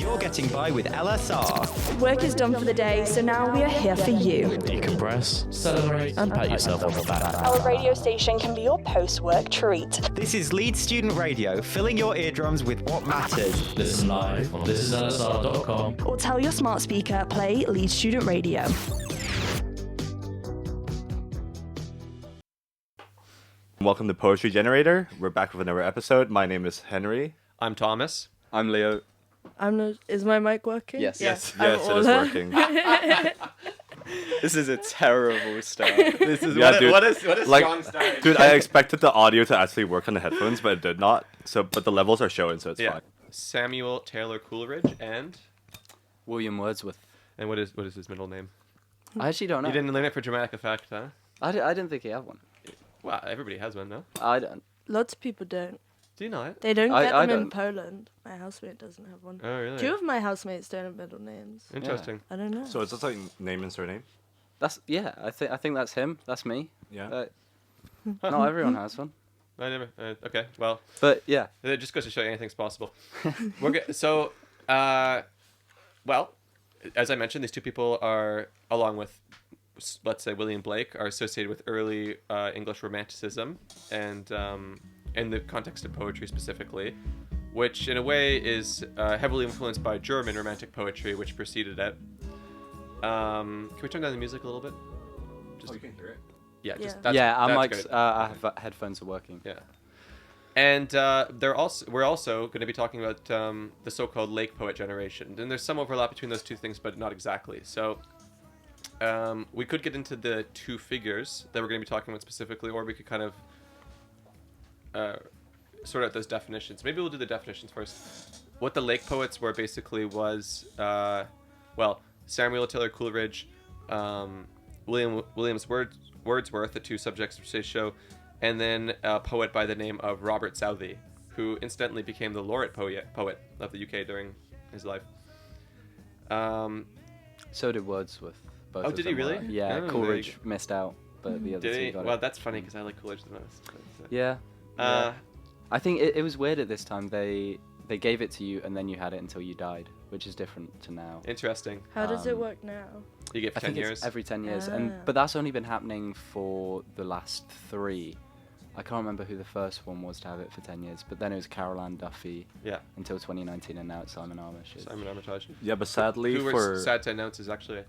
You're getting by with LSR. Work is done for the day, so now we are here for you. Decompress, celebrate, and pat yourself on the back. Our radio station can be your post-work treat. This is Leeds Student Radio, filling your eardrums with what matters. Listen live on thisislsr.com. Or tell your smart speaker, play Leeds Student Radio. Welcome to Poetry Generator. We're back with another episode. My name is Henry. I'm Thomas. I'm Leo. Is my mic working? Yes. Yes, it is working. This is a terrible start. This is Yeah, dude. what a strong start. Dude, I expected the audio to actually work on the headphones, but it did not. But the levels are showing, so it's fine. Samuel Taylor Coleridge and William Wordsworth. what is his middle name? I actually don't know. You didn't learn it for dramatic effect, huh? I didn't think he had one. Well, everybody has one, no? I don't. Lots of people don't. Do you not? They don't I get them in don't. Poland. My housemate doesn't have one. Oh, really? 2 of my housemates don't have middle names. Interesting. I don't know. So it's just like name and surname? That's I think that's him. That's me. Yeah. Not everyone has one. I never. Okay, well, But yeah. it just goes to show you anything's possible. We're good. So, well, as I mentioned, these two people are, along with, let's say, William Blake, are associated with early English Romanticism, and in the context of poetry specifically, which in a way is heavily influenced by German Romantic poetry, which preceded it. Can we turn down the music a little bit? Just, you can hear it. Yeah, just Yeah. that's, Our that's mics. good. Our headphones are working. Yeah. And we're also going to be talking about the so-called Lake poet generation. And there's some overlap between those two things, but not exactly. So we could get into the two figures that we're going to be talking about specifically, or we could kind of sort out those definitions. Maybe we'll do the definitions first. What the Lake poets were basically was, Samuel Taylor Coleridge, Williams Wordsworth, the two subjects of today's show, and then a poet by the name of Robert Southey, who incidentally became the laureate poet of the UK during his life. So did Wordsworth. Both Oh, of did he them really? were. Yeah. Oh, there Coleridge you missed out, but the other Did two he? got Well, it. that's funny because I like Coleridge the most. But, Yeah. Uh, I think it was weird at this time. They gave it to you and then you had it until you died, which is different to now. Interesting. How does it work now? You get I 10 think years. it's every 10 years, Ah. but that's only been happening for the last 3. I can't remember who the first one was to have it for 10 years, but then it was Carol Ann Duffy Yeah. until 2019, and now it's Simon Armitage. Simon Armitage. Yeah, but sadly Who for... we're sad to announce is actually,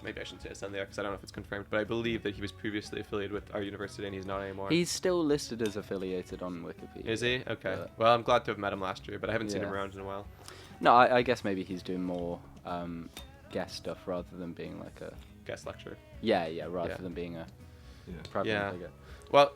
maybe I shouldn't say it's on there because I don't know if it's confirmed, but I believe that he was previously affiliated with our university and he's not anymore. He's still listed as affiliated on Wikipedia. Is he? Okay. But- Well, I'm glad to have met him last year, but I haven't seen him Yeah. around in a while. No, I guess maybe he's doing more guest stuff rather than being like a... Guest lecturer. rather Yeah. than being a Yeah. prevalent Yeah. figure. Well,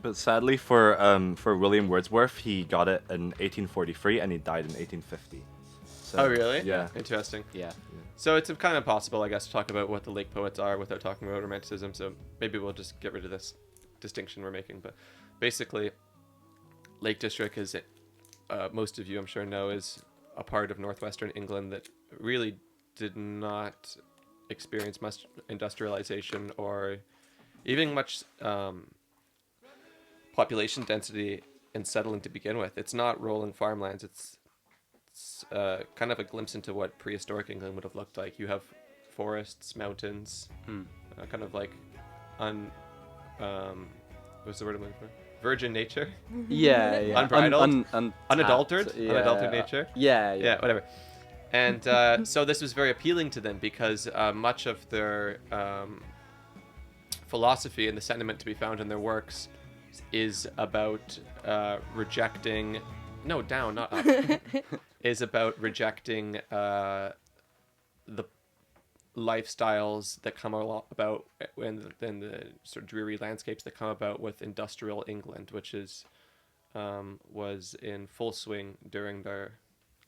But sadly for William Wordsworth, he got it in 1843 and he died in 1850. So, oh really? Yeah. Interesting. Yeah. So it's kind of impossible, I guess, to talk about what the Lake poets are without talking about Romanticism. So maybe we'll just get rid of this distinction we're making. But basically, Lake District is, most of you I'm sure know, is a part of northwestern England that really did not experience much industrialization or even much population density and settling to begin with. It's not rolling farmlands. It's kind of a glimpse into what prehistoric England would have looked like. You have forests, mountains, kind of like what's the word I'm looking for? Virgin nature, Yeah, yeah. Unbridled? Unadulterated Unadulterated nature. Yeah. Whatever. And so this was very appealing to them because much of their philosophy and the sentiment to be found in their works is about rejecting... No, down, not up. Is about rejecting the lifestyles that come about and the sort of dreary landscapes that come about with industrial England, which is was in full swing during their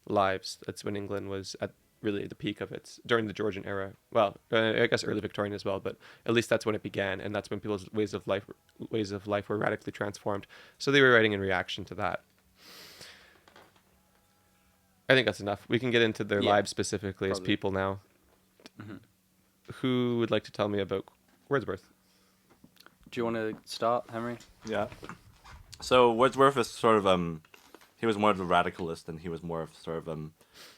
lives. That's when England was at really the peak of its, during the Georgian era. Well, I guess early Victorian as well, but at least that's when it began, and that's when people's ways of life were radically transformed. So they were writing in reaction to that. I think that's enough. We can get into their lives specifically as people now. Mm-hmm. Who would like to tell me about Wordsworth? Do you want to start, Henry? Yeah. So Wordsworth is sort of he was more of the radicalist, and he was more of sort of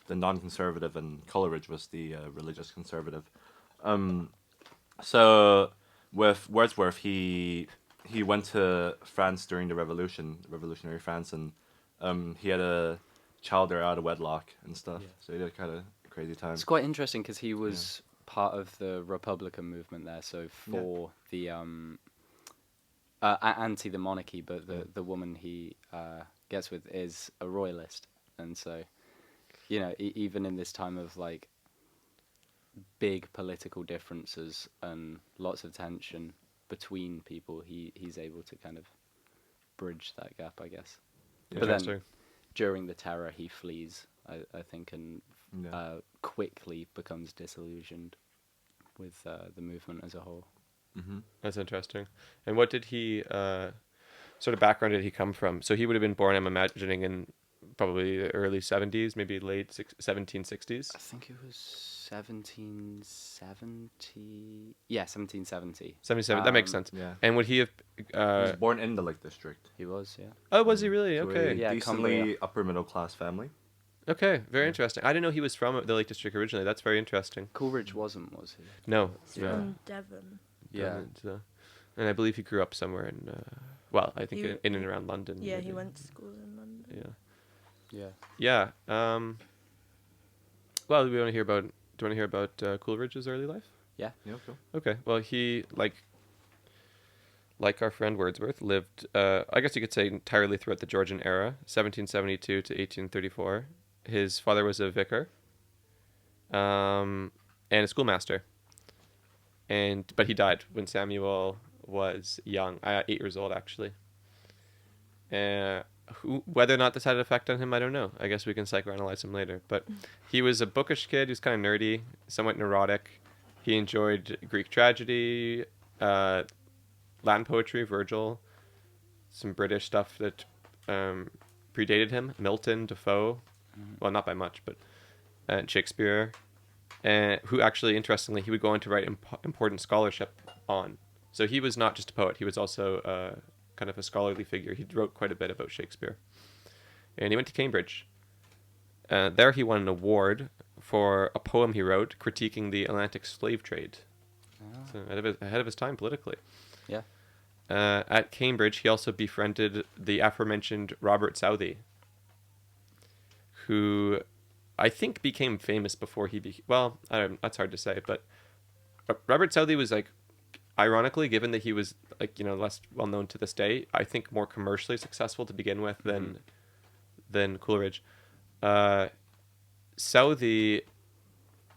the non-conservative, and Coleridge was the religious conservative. So with Wordsworth, he went to France during the revolutionary France, and he had a child there out of wedlock and stuff. So he had a kind of crazy time. It's quite interesting because he was part of the Republican movement there, so for the anti the monarchy, but the woman he gets with is a royalist, and so even in this time of like big political differences and lots of tension between people, he's able to kind of bridge that gap, I guess. But then during the terror, he flees, I think, and quickly becomes disillusioned with the movement as a whole. Mm-hmm. That's interesting. And what did he, sort of background did he come from? So he would have been born, I'm imagining, in probably the early 70s, maybe late 1760s? I think it was 1770. Yeah, 1770. 77, that makes sense. Yeah. And would he have... he was born in the Lake District. He was, yeah. Oh, was he really? To Okay. a Yeah, decently Cumbria. upper middle class family. Okay, very interesting. I didn't know he was from the Lake District originally. That's very interesting. Coleridge wasn't, was he? No. It's from Devon. Yeah. And I believe he grew up somewhere in, I think He- in and around London. Yeah, maybe. he went to school in London. Yeah. Yeah. Yeah. Well, do you want to hear about Coleridge's early life? Yeah. Yeah, cool. Okay. Well, he like our friend Wordsworth lived, I guess you could say, entirely throughout the Georgian era, 1772 to 1834. His father was a vicar, and a schoolmaster. But he died when Samuel was young, 8 years old actually. Whether or not this had an effect on him, I don't know. I guess we can psychoanalyze him later. But he was a bookish kid. He was kind of nerdy, somewhat neurotic. He enjoyed Greek tragedy, Latin poetry, Virgil, some British stuff that predated him, Milton, Defoe. Well, not by much, but and Shakespeare. Who actually, interestingly, he would go on to write important scholarship on. So he was not just a poet. He was also kind of a scholarly figure. He wrote quite a bit about Shakespeare. And he went to Cambridge. There he won an award for a poem he wrote critiquing the Atlantic slave trade. So ahead of his time politically. Yeah. At Cambridge, he also befriended the aforementioned Robert Southey, who I think became famous before he that's hard to say, but Robert Southey was like, ironically, given that he was like, less well known to this day, I think more commercially successful to begin with than Coleridge. Southey,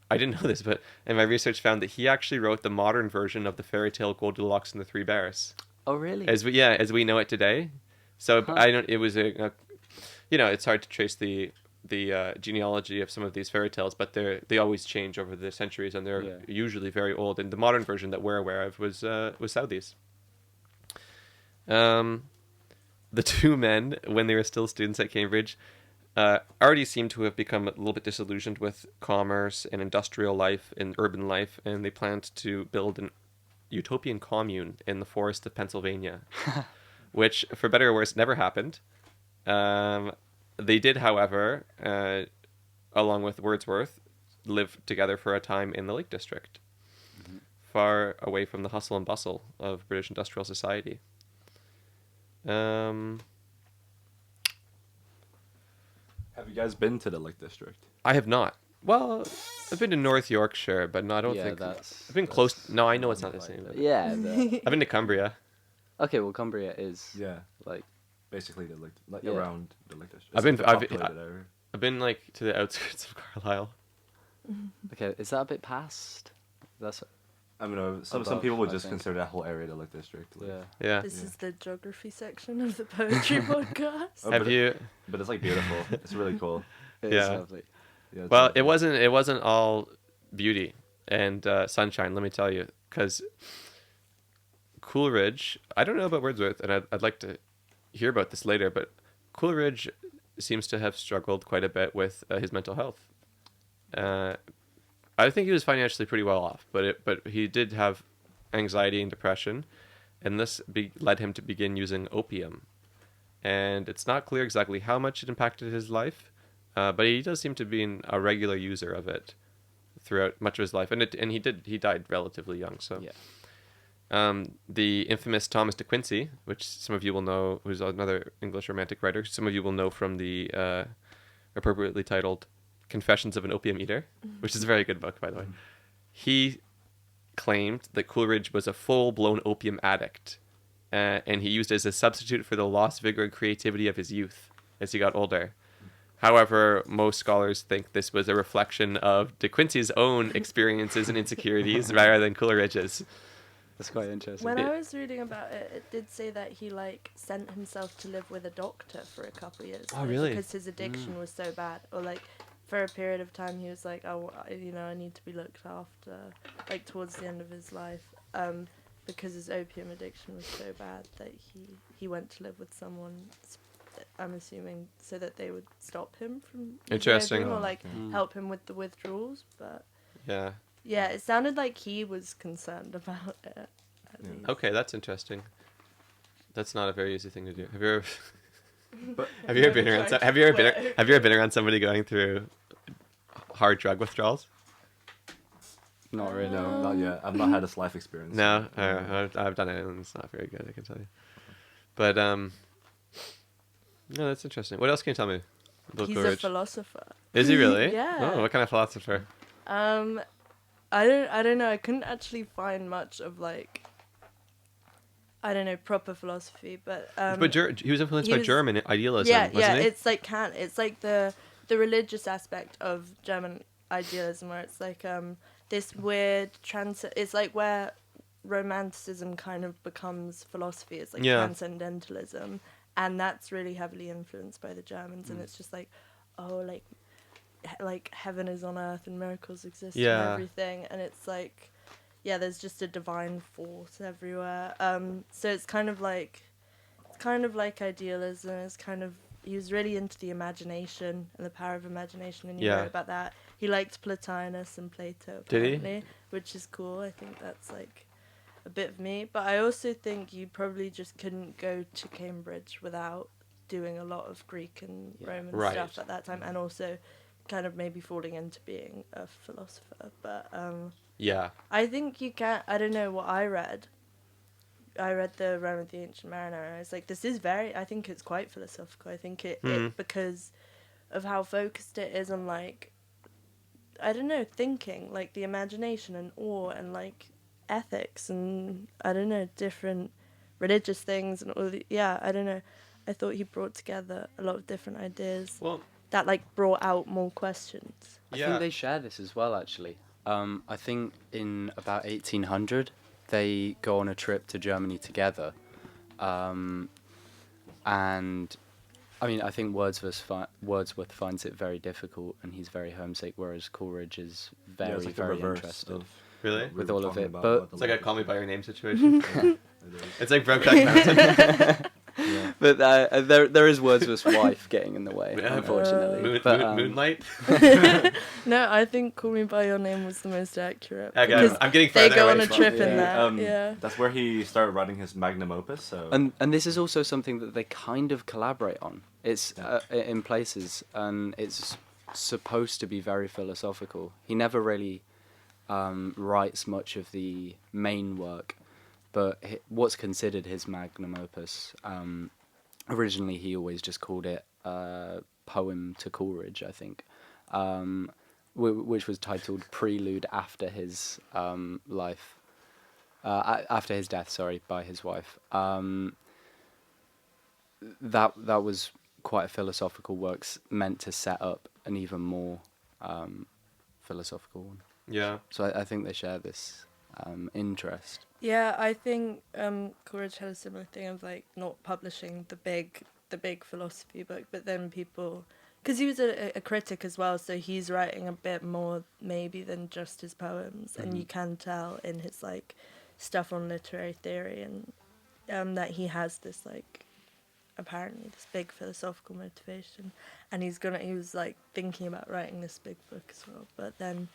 I didn't know this, but in my research found that he actually wrote the modern version of the fairy tale Goldilocks and the Three Bears. Oh, really? As we know it today. So it was it's hard to trace the genealogy of some of these fairy tales, but they always change over the centuries, and they're usually very old. And the modern version that we're aware of was Southey's. The two men, when they were still students at Cambridge, already seemed to have become a little bit disillusioned with commerce and industrial life and urban life, and they planned to build an utopian commune in the forest of Pennsylvania, which, for better or worse, never happened. They did, however, along with Wordsworth, live together for a time in the Lake District, far away from the hustle and bustle of British industrial society. Have you guys been to the Lake District? I have not. Well, I've been to North Yorkshire, but no, I don't think... I've been close... No, I know it's not the same. But Yeah. I've been to Cumbria. Okay, well, Cumbria is like basically the Lake, Yeah. around the Lake District. I've been- It's like the I've- populated area. I've been like to the outskirts of Carlisle. okay. Is that a bit past? That's I mean, some above, people would I just think. consider that whole area the Lake District. Like, yeah. Yeah. This is the geography section of the poetry podcast. Oh, Have but you? But it's like beautiful. It's really cool. It is Yeah. lovely. Yeah, it's Well, really cool. it wasn't all beauty and sunshine. Let me tell you, because Coleridge. I don't know about Wordsworth, and I'd like to hear about this later. But Coleridge seems to have struggled quite a bit with his mental health. I think he was financially pretty well off, but he did have anxiety and depression, and this led him to begin using opium. and it's not clear exactly how much it impacted his life, but he does seem to be a regular user of it throughout much of his life, and he died relatively young. So the infamous Thomas de Quincey, which some of you will know, who's another English Romantic writer, some of you will know from the appropriately titled Confessions of an Opium Eater, which is a very good book, by the way. He claimed that Coleridge was a full-blown opium addict, and he used it as a substitute for the lost vigor and creativity of his youth as he got older. However, most scholars think this was a reflection of De Quincey's own experiences and insecurities rather than Coleridge's. That's quite interesting. When I was reading about it, it did say that he like sent himself to live with a doctor for a couple of years. Oh, really? Because his addiction was so bad, or like for a period of time he was like, oh, I need to be looked after, like towards the end of his life, because his opium addiction was so bad that he went to live with someone. I'm assuming so that they would stop him from using Interesting. opium or like help him with the withdrawals, but. Yeah. It sounded like he was concerned about it. At least. Okay, that's interesting. That's not a very easy thing to do. Have you ever Have you ever been around somebody going through hard drug withdrawals? Not really. No, not yet. I've not had this life experience. No, I've done it, and it's not very good, I can tell you. But no, that's interesting. What else can you tell me? He's a philosopher. Is he really? Yeah. Oh, what kind of philosopher? I don't know. I couldn't actually find much of like, I don't know, proper philosophy, but he was influenced by German idealism, yeah, wasn't he? it's like Kant. It's like the religious aspect of German idealism, where it's like this weird it's like where Romanticism kind of becomes philosophy. It's like transcendentalism, and that's really heavily influenced by the Germans, and it's just like, oh, like heaven is on earth and miracles exist and everything, and it's like, there's just a divine force everywhere. So it's kind of like idealism. It's kind of, he was really into the imagination and the power of imagination, and he wrote about that. He liked Plotinus and Plato, apparently, which is cool. I think that's like a bit of me, but I also think you probably just couldn't go to Cambridge without doing a lot of Greek and Roman stuff at that time, and also kind of maybe falling into being a philosopher. But I think you can't. I don't know what I read. I read the Rome of the Ancient Mariner, and I was like, this is I think it's quite philosophical. I think it because of how focused it is on, like, I don't know, thinking, like the imagination and awe and like ethics and I don't know, different religious things and all the, I don't know. I thought he brought together a lot of different ideas. Well, that like brought out more questions. I think they share this as well, actually. I think in about 1800 they go on a trip to Germany together, and I mean I think Wordsworth finds it very difficult and he's very homesick, whereas Coleridge is very interested. Really? With all of it, but it's like a Call Me by Your Name situation. It's like Brokeback Mountain. But there is Wordsworth's wife getting in the way, unfortunately. Moonlight? No, I think Call Me By Your Name was the most accurate. Okay, I'm getting further they go on away a from trip in that. That's where he started writing his magnum opus. So and this is also something that they kind of collaborate on. It's in places, and it's supposed to be very philosophical. He never really writes much of the main work. But what's considered his magnum opus, originally he always just called it Poem to Coleridge, I think, which was titled Prelude after his life, after his death, by his wife. That was quite a philosophical work, meant to set up an even more philosophical one. Yeah. So I think they share this interest. Yeah, I think Coleridge had a similar thing of like not publishing the big philosophy book, but then people, because he was a critic as well, so he's writing a bit more maybe than just his poems, and you can tell in his like stuff on literary theory and that he has this like apparently this big philosophical motivation, and he was like thinking about writing this big book as well, but then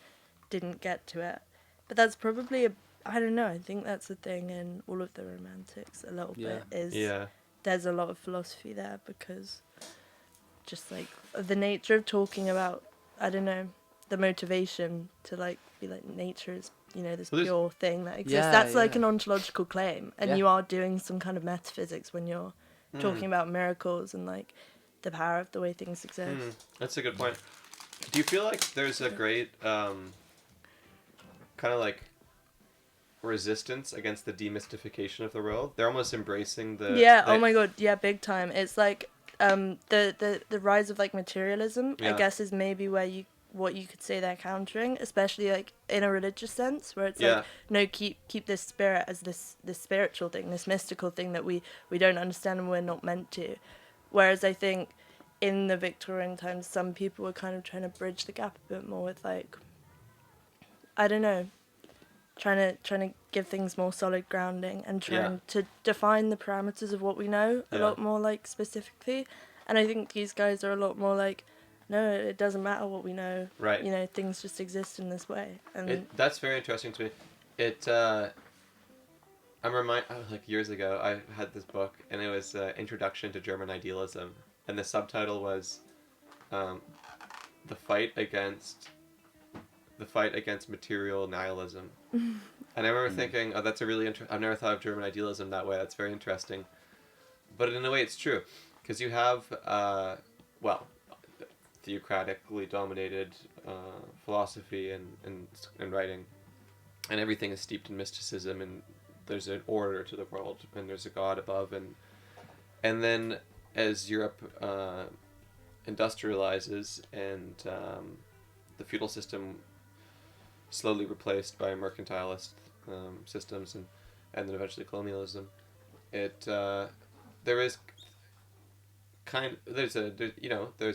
didn't get to it. But that's probably I don't know, I think that's the thing in all of the Romantics a little bit, is there's a lot of philosophy there, because just like the nature of talking about, I don't know, the motivation to like be like nature is, you know, this pure thing that exists. Yeah, That's like yeah. an ontological claim, and Yeah. you are doing some kind of metaphysics when you're talking about miracles and like the power of the way things exist. That's a good point. Do you feel like there's a great kind of like resistance against the demystification of the world? They're almost embracing the Oh my god, yeah, big time. It's like the rise of like materialism, I Yeah. guess, is maybe what you could say they're countering, especially like in a religious sense, where it's Yeah. like, no, keep this spirit as this spiritual thing, this mystical thing that we don't understand and we're not meant to. Whereas I think in the Victorian times, some people were kind of trying to bridge the gap a bit more with like, I don't know, trying to give things more solid grounding and trying to define the parameters of what we know a lot more like specifically. And I think these guys are a lot more like, no, it doesn't matter what we know. Right. You know, things just exist in this way. And That's very interesting to me. Like years ago, I had this book, and it was Introduction to German Idealism, and the subtitle was the fight against material nihilism. And I remember thinking, oh, that's a really I've never thought of German idealism that way. That's very interesting. But in a way, it's true, because you have theocratically dominated philosophy and writing, and everything is steeped in mysticism, and there's an order to the world, and there's a God above, and then as Europe industrializes and the feudal system slowly replaced by mercantilist systems and then eventually colonialism, there's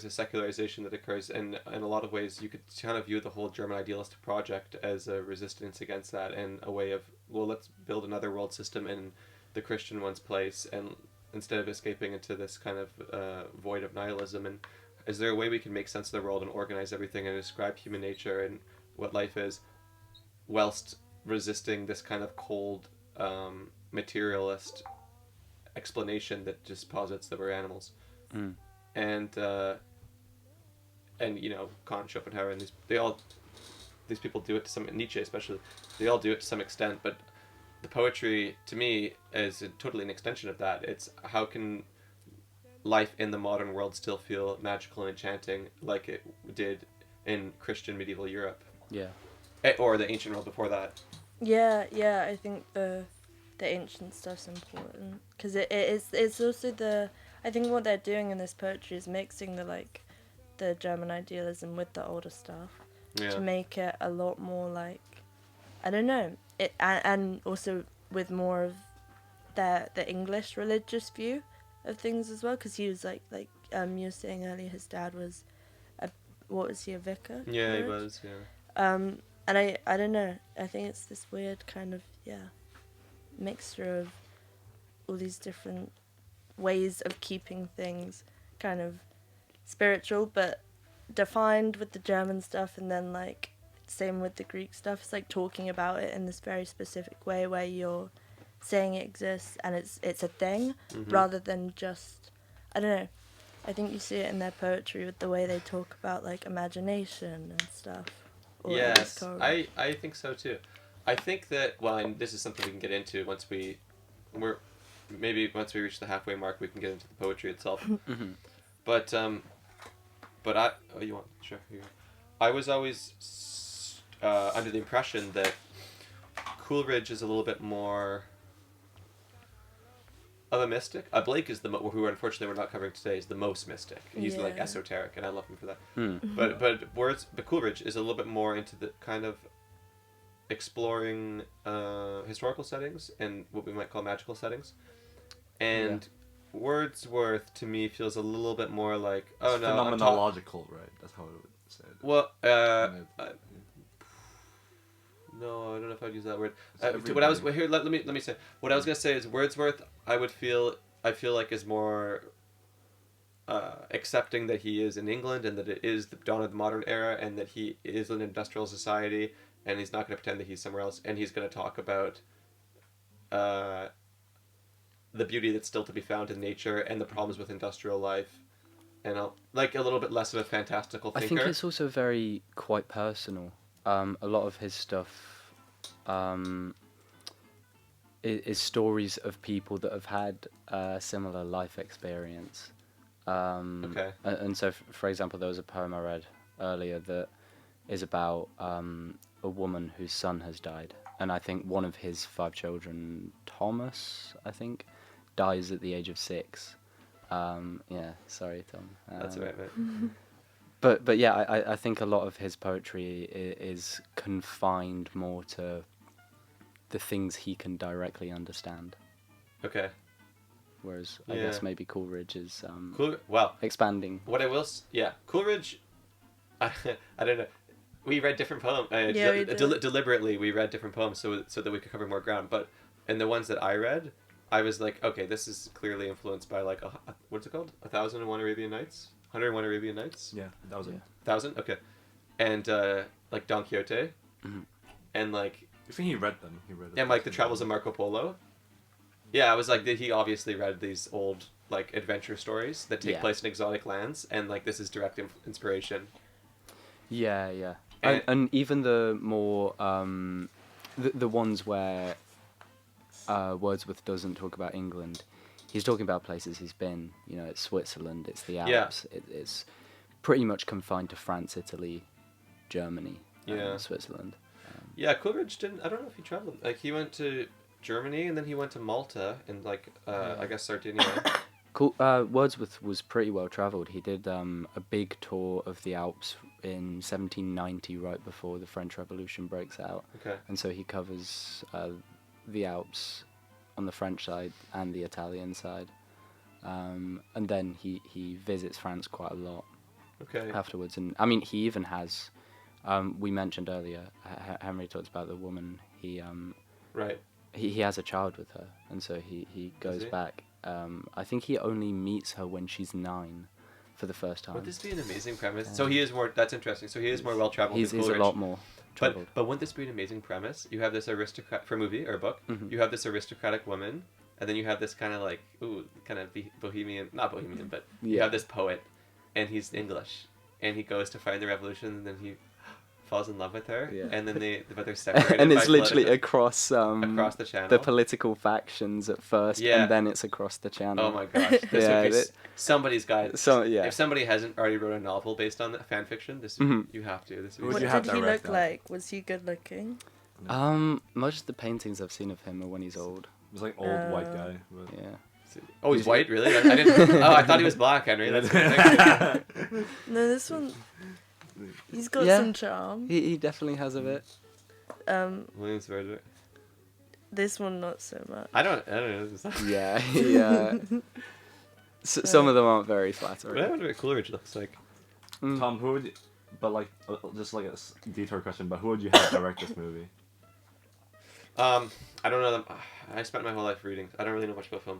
a secularization that occurs, and in a lot of ways you could kind of view the whole German idealist project as a resistance against that, and a way of, well, let's build another world system in the Christian one's place, and instead of escaping into this kind of void of nihilism. And is there a way we can make sense of the world and organize everything and describe human nature and what life is, whilst resisting this kind of cold materialist explanation that just posits that we're animals? And you know, Kant, Schopenhauer, and these people do it to some, Nietzsche especially, they all do it to some extent, but the poetry to me is totally an extension of that. It's how can life in the modern world still feel magical and enchanting like it did in Christian medieval Europe, or the ancient world before that. I think the ancient stuff's important, because it's also I think what they're doing in this poetry is mixing the German idealism with the older stuff to make it a lot more like, I don't know, it and also with more of the English religious view of things as well, because he was like you were saying earlier, his dad was a vicar? Yeah, he was, and I don't know, I think it's this weird kind of mixture of all these different ways of keeping things kind of spiritual but defined with the German stuff, and then like same with the Greek stuff. It's like talking about it in this very specific way where you're saying it exists and it's a thing, rather than just, I don't know, I think you see it in their poetry with the way they talk about like imagination and stuff. Yes, I think so too. I think that, well, and this is something we can get into once we reach the halfway mark, we can get into the poetry itself. But you want, sure, here. I was always under the impression that Coleridge is a little bit more of a mystic. Blake is who unfortunately we're not covering today, is the most mystic. He's like esoteric, and I love him for that. But Coleridge is a little bit more into the kind of exploring historical settings and what we might call magical settings, and Wordsworth to me feels a little bit more like phenomenological, right? That's how I would say it. Well, no, I don't know if I'd use that word. Let me say what I was gonna say is Wordsworth. I feel like is more accepting that he is in England and that it is the dawn of the modern era and that he is an industrial society, and he's not going to pretend that he's somewhere else, and he's going to talk about the beauty that's still to be found in nature and the problems with industrial life, and like a little bit less of a fantastical thinker. I think it's also very quite personal. A lot of his stuff is stories of people that have had a similar life experience. Okay. And so, for example, there was a poem I read earlier that is about a woman whose son has died. And I think one of his 5 children, Thomas, I think, dies at the age of 6. Yeah, sorry, Tom. That's all right, mate. But yeah, I think a lot of his poetry is confined more to the things he can directly understand. Okay. Whereas I guess maybe Coleridge is well, expanding. what I will Coleridge, I don't know. We read different poems. We did. Deliberately, we read different poems so that we could cover more ground. But in the ones that I read, I was like, okay, this is clearly influenced by like what's it called? 1,001 Arabian Nights, 101 Arabian Nights. Yeah, that was it. 1,000. Okay, and like Don Quixote, and like I think he read them. and like the Travels of Marco Polo. Yeah, I was like, he obviously read these old like adventure stories that take place in exotic lands, and like this is direct inspiration. Yeah, yeah. And even the more the ones where Wordsworth doesn't talk about England, he's talking about places he's been. You know, it's Switzerland, it's the Alps. Yeah. It's pretty much confined to France, Italy, Germany, Switzerland. Yeah, Coleridge didn't. I don't know if he traveled. Like he went to Germany and then he went to Malta and like I guess Sardinia. Wordsworth was pretty well travelled. He did a big tour of the Alps in 1790, right before the French Revolution breaks out. Okay. And so he covers the Alps on the French side and the Italian side. And then he visits France quite a lot afterwards. And I mean, he even has, we mentioned earlier, Henry talked about the woman, he has a child with her. And so he goes back. I think he only meets her when she's 9 for the first time. Would this be an amazing premise? So he is more. That's interesting. So he is more well traveled. He's a lot more traveled. But wouldn't this be an amazing premise? You have this aristocrat for a movie or a book. Mm-hmm. You have this aristocratic woman, and then you have this kind of like bohemian, not bohemian, but you have this poet, and he's English, and he goes to fight the revolution, and then he falls in love with her, and then they're separated. And it's literally across the channel, the political factions at first, and then it's across the channel. Oh my gosh, this would be somebody's guide. So if somebody hasn't already wrote a novel based on that fan fiction, you have to. What did he look like? Was he good looking? Most of the paintings I've seen of him are when he's old. He was like old white guy. But... Yeah. Oh, he's white, really? I didn't. I thought he was black, Henry. That's No, this one. He's got some charm. He definitely has a bit. Williams Wordsworth. This one not so much. I don't know. Yeah. Some of them aren't very flattering. I wonder what Coleridge looks like. Tom, who would, just like a detour question, but who would you have direct this movie? I don't know them. I spent my whole life reading. I don't really know much about film.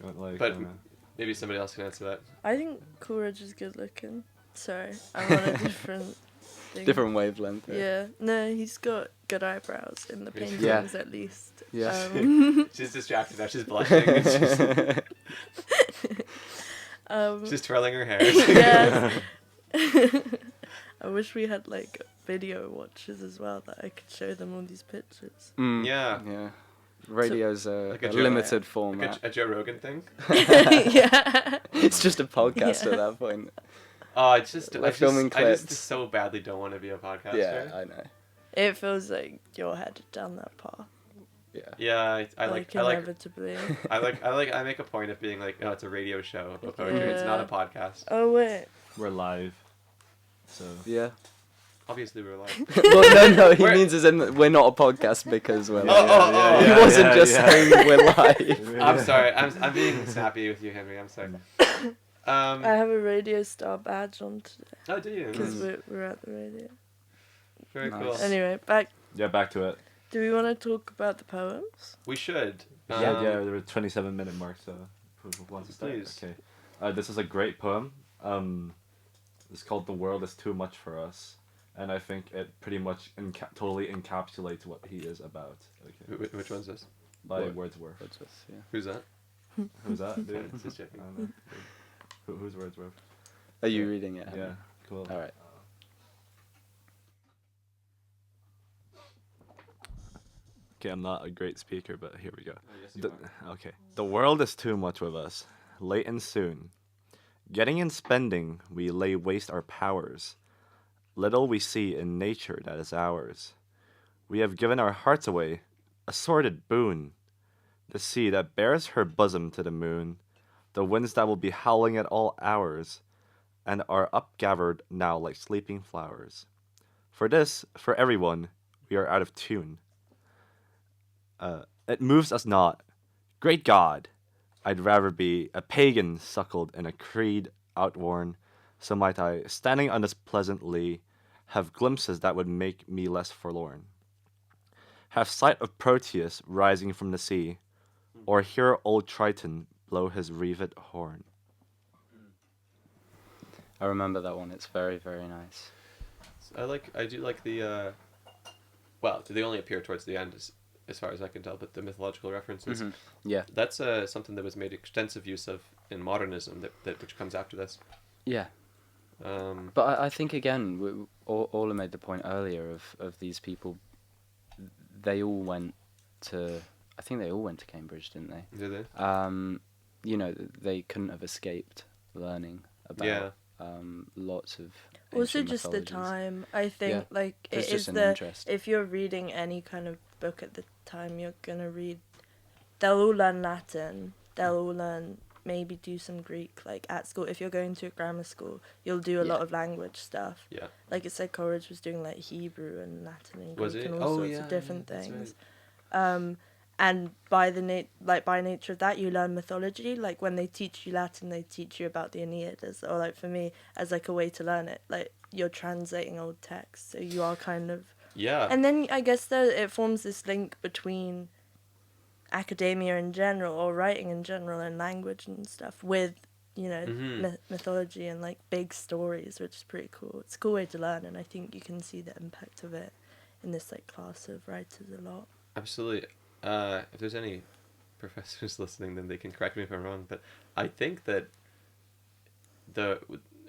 But maybe somebody else can answer that. I think Coleridge is good looking. Sorry, I'm on a different thing. Different wavelength. Yeah. No, he's got good eyebrows in the paintings at least. Yeah. She's distracted now. She's blushing. She's twirling her hair. Yeah. I wish we had like video watchers as well that I could show them all these pictures. Yeah. Radio's like a limited format. Like a Joe Rogan thing? Yeah. It's just a podcast at that point. Oh, I just so badly don't want to be a podcaster. Yeah, I know. It feels like you're headed down that path. Yeah. Yeah, I like inevitably. I make a point of being like, oh, it's a radio show about poetry. Yeah. It's not a podcast. Oh wait. We're live. So yeah. Obviously we're live. Well, no, he means as in we're not a podcast because we're live. He wasn't just saying we're live. I'm sorry. I'm being snappy with you, Henry. I'm sorry. I have a radio star badge on today. Oh, do you? Because we're at the radio. Very cool. Anyway, back to it. Do we want to talk about the poems? We should. There were 27-minute mark, so who wants to start? Please. Okay. This is a great poem. It's called "The World Is Too Much for Us," and I think it pretty much totally encapsulates what he is about. Okay. Which one's this? by What? Wordsworth. Wordsworth, yeah. Who's that? Who's that, dude? Just checking. I don't know. Who's Wordsworth? Are you reading it? Yeah, cool. All right. Okay, I'm not a great speaker, but here we go. Okay. The world is too much with us, late and soon. Getting and spending, we lay waste our powers. Little we see in nature that is ours. We have given our hearts away, a sordid boon. The sea that bears her bosom to the moon, the winds that will be howling at all hours, and are upgathered now like sleeping flowers. For this, for everyone, we are out of tune. It moves us not. Great God! I'd rather be a pagan suckled in a creed outworn, so might I, standing on this pleasant lea, have glimpses that would make me less forlorn. Have sight of Proteus rising from the sea, or hear old Triton blow his wreathed horn. I remember that one. It's very, very nice. I do like the. Well, they only appear towards the end, as far as I can tell, but the mythological references. Mhm. Yeah. That's something that was made extensive use of in modernism, which comes after this. Yeah. But I think again, Orla made the point earlier of these people. They all went to. I think they all went to Cambridge, didn't they? Did they? You know, they couldn't have escaped learning about lots of. Also, ancient just the mythologies. time. I think Yeah. like There's it just is an the interest. if you're reading any kind of book at the time, you're gonna read. They'll all learn Latin. They'll all learn maybe do some Greek. Like at school, if you're going to a grammar school, you'll do a lot Yeah. of language stuff. Yeah. Like it said, Coleridge was doing like Hebrew and Latin and Was Greek he? and all Oh, sorts yeah, of different yeah, that's things. And by by nature of that, you learn mythology. Like when they teach you Latin, they teach you about the Aeneid, or like for me, as like a way to learn it. Like you're translating old texts, so you are kind of. Yeah. And then I guess it forms this link between academia in general, or writing in general, and language and stuff, with mythology and like big stories, which is pretty cool. It's a cool way to learn, and I think you can see the impact of it in this like class of writers a lot. Absolutely. If there's any professors listening, then they can correct me if I'm wrong. But I think that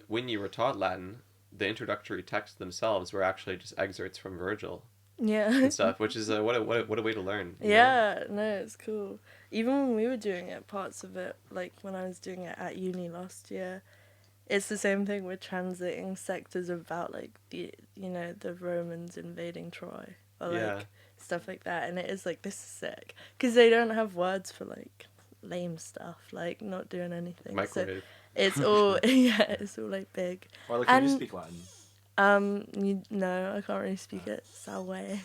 when you were taught Latin, the introductory texts themselves were actually just excerpts from Virgil Yeah. and stuff, which is what a way to learn. you know? Yeah, no, it's cool. Even when we were doing it, parts of it, like when I was doing it at uni last year, it's the same thing. We're translating sectors about like the Romans invading Troy, or like stuff like that, and it is like, this is sick, because they don't have words for like lame stuff, like not doing anything. Microwave. So it's all it's all like big. Orla, can you And- speak Latin? No, I can't really speak it. Salve.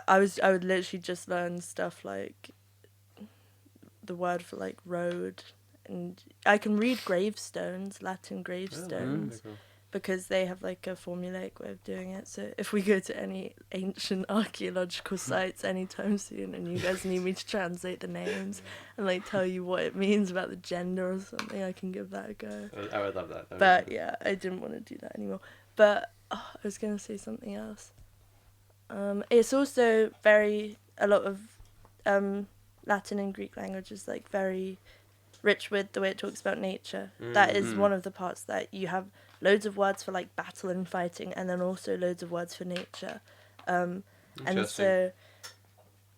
I would literally just learn stuff like the word for like road, and I can read gravestones, Latin gravestones, Very cool. because they have like a formulaic way of doing it. So if we go to any ancient archaeological sites anytime soon, and you guys need me to translate the names and like tell you what it means about the gender or something, I can give that a go. I would love that. That would But be yeah, I didn't want to do that anymore. But I was going to say something else. It's also a lot of Latin and Greek language is like very rich with the way it talks about nature. That is one of the parts that you have loads of words for like battle and fighting, and then also loads of words for nature. And so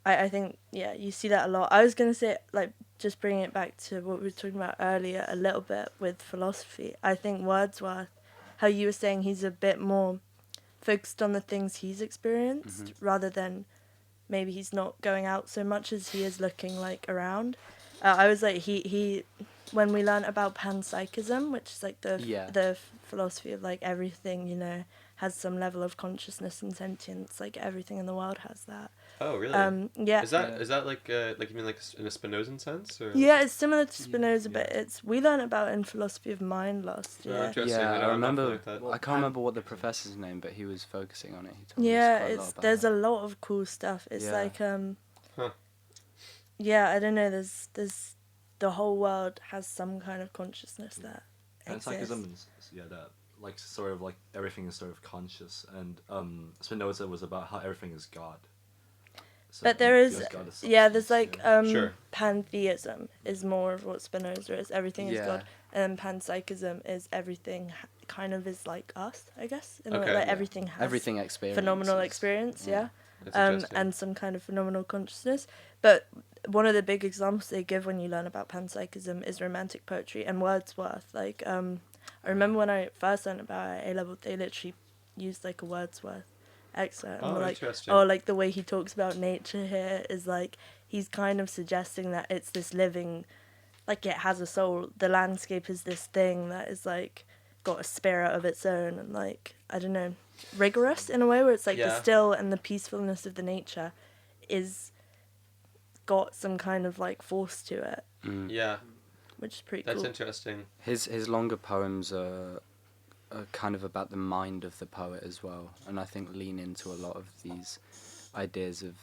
I think, you see that a lot. I was going to say, like, just bringing it back to what we were talking about earlier a little bit with philosophy. I think Wordsworth, how you were saying he's a bit more focused on the things he's experienced, rather than maybe he's not going out so much as he is looking, like, around. I was like, he when we learn about panpsychism, which is, like, the philosophy of, like, everything, has some level of consciousness and sentience, like, everything in the world has that. Oh, really? Yeah. Is that like you mean like in a Spinozan sense, or? Yeah, it's similar to Spinoza, but we learned about it in philosophy of mind last year. Interesting. Yeah, know I remember. like that. I can't remember what the professor's name, but he was focusing on it. He told Yeah, us quite a lot about there's that. a lot of cool stuff. It's Yeah. like Huh. yeah, I don't know. There's the whole world has some kind of consciousness that exists. Panpsychism is that like sort of like everything is sort of conscious, and Spinoza was about how everything is God. So But there is, feels God as there's substance, like Sure. pantheism is more of what Spinoza is. Everything is Yeah. God, and panpsychism is everything kind of is like us, I guess. In a way, Okay. like Yeah. everything has Everything experience. phenomenal experience, yeah. That's interesting. And some kind of phenomenal consciousness. But one of the big examples they give when you learn about panpsychism is romantic poetry and Wordsworth. Like, I remember when I first learned about it at A-level, they literally used like a Wordsworth excerpt. And Oh, were like, interesting. oh, like the way he talks about nature here is like, he's kind of suggesting that it's this living, like it has a soul. The landscape is this thing that is like got a spirit of its own and like, I don't know, rigorous in a way where it's like the Yeah. still and the peacefulness of the nature is got some kind of like force to it, Yeah, which is pretty that's cool. interesting. His longer poems are kind of about the mind of the poet as well, and I think lean into a lot of these ideas of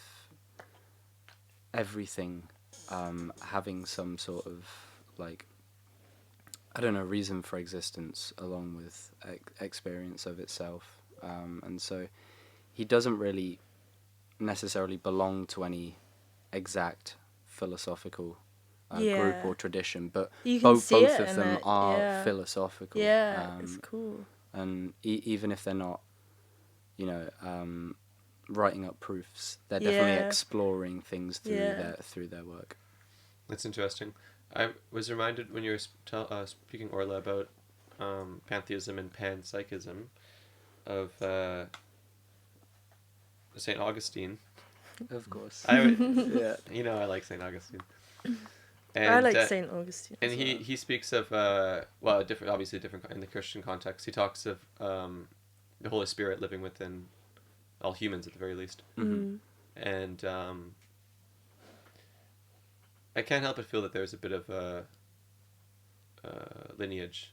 everything having some sort of like, I don't know, reason for existence along with experience of itself, and so he doesn't really necessarily belong to any exact philosophical group Yeah. or tradition, but You can both see it of in them it, are yeah. philosophical. Yeah, it's cool. And even if they're not, you know, writing up proofs, they're definitely Yeah. exploring things through their work. That's interesting. I was reminded when you were speaking, Orla, about pantheism and panpsychism of St. Augustine. Of course. I would, Yeah. you know, I like St. Augustine. I like St. Augustine. And as he, well. he speaks of obviously different in the Christian context. He talks of the Holy Spirit living within all humans at the very least. Mm. And I can't help but feel that there's a bit of a lineage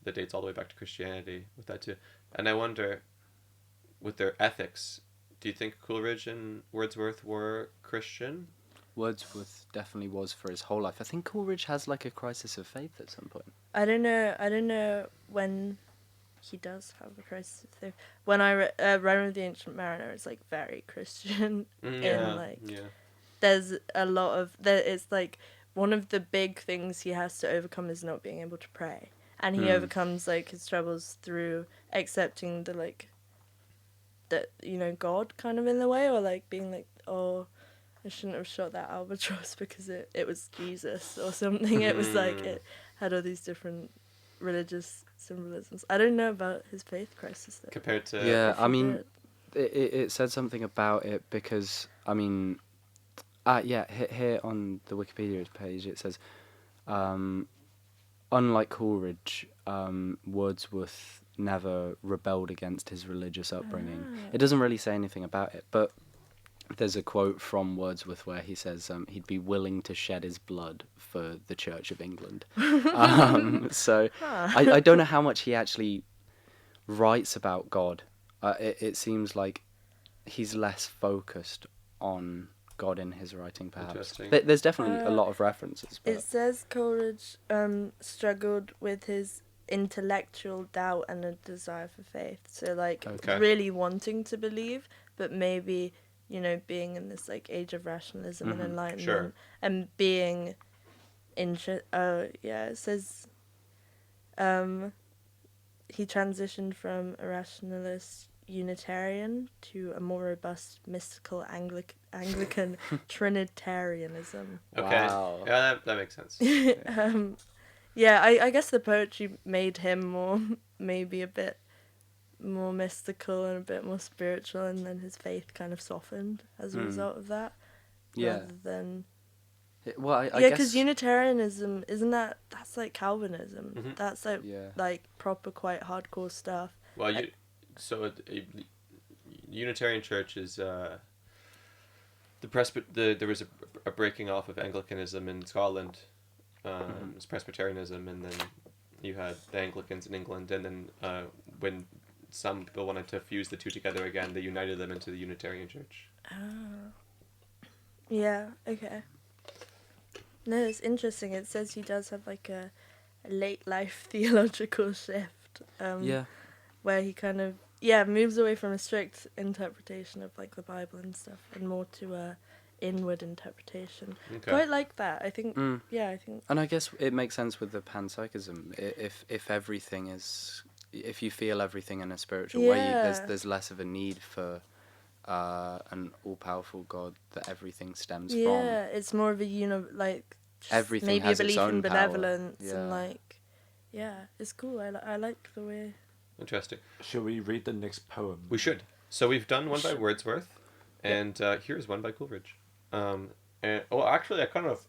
that dates all the way back to Christianity with that too. And I wonder, with their ethics, do you think Coleridge and Wordsworth were Christian? Wordsworth definitely was for his whole life. I think Coleridge has like a crisis of faith at some point. I don't know when he does have a crisis of faith. When I Rome of the Ancient Mariner is like very Christian. Yeah. There's a lot of it's like one of the big things he has to overcome is not being able to pray, and he overcomes like his troubles through accepting the God kind of in the way, or like being like, oh, I shouldn't have shot that albatross because it was Jesus or something. It was like it had all these different religious symbolisms. I don't know about his faith crisis though. Compared to... Yeah, If I he mean, did. it said something about it because, I mean, here on the Wikipedia page it says, unlike Coleridge, Wordsworth never rebelled against his religious upbringing. It doesn't really say anything about it, but there's a quote from Wordsworth where he says he'd be willing to shed his blood for the Church of England. So I don't know how much he actually writes about God. It seems like he's less focused on God in his writing, perhaps. Interesting. There's definitely a lot of references. But It says Coleridge struggled with his intellectual doubt and a desire for faith. So like Okay. really wanting to believe, but maybe, being in this like age of rationalism and enlightenment Sure. and being it says he transitioned from a rationalist Unitarian to a more robust mystical Anglican Trinitarianism. Okay. Wow. Yeah, that makes sense. I guess the poetry made him maybe a bit more mystical and a bit more spiritual, and then his faith kind of softened as a result of that. Yeah. Rather than well, I yeah, guess because Unitarianism that's like Calvinism. Mhm. That's like Yeah. like proper quite hardcore stuff. Well, a Unitarian Church is there was a breaking off of Anglicanism in Scotland. It was Presbyterianism, and then you had the Anglicans in England, and then when some people wanted to fuse the two together again, they united them into the Unitarian Church. Oh. Yeah. Okay. No, it's interesting. It says he does have like a late life theological shift. yeah. Where he kind of moves away from a strict interpretation of like the Bible and stuff, and more to inward interpretation. Okay. Quite like that. I think. Yeah, I think. And I guess it makes sense with the panpsychism. If everything is, if you feel everything in a spiritual way, there's less of a need for an all-powerful God that everything stems from. Yeah, it's more of a like Everything maybe has a belief its own in benevolence power. and like, yeah, it's cool. I like the way. Interesting. Should we read the next poem? We should. So we've done one by Wordsworth, and here's one by Coleridge. Actually, I kind of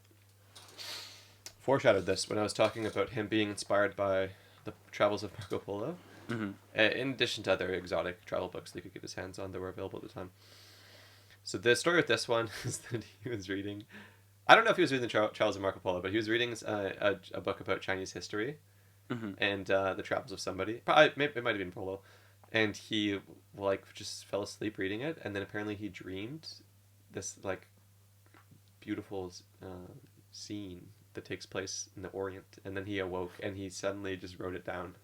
foreshadowed this when I was talking about him being inspired by the travels of Marco Polo. In addition to other exotic travel books that he could get his hands on that were available at the time. So the story with this one is that he was reading, I don't know if he was reading the Travels of Marco Polo, but he was reading a book about Chinese history and the travels of somebody. Probably, it might have been Polo. And he just fell asleep reading it, and then apparently he dreamed this beautiful scene that takes place in the Orient, and then he awoke and he suddenly just wrote it down.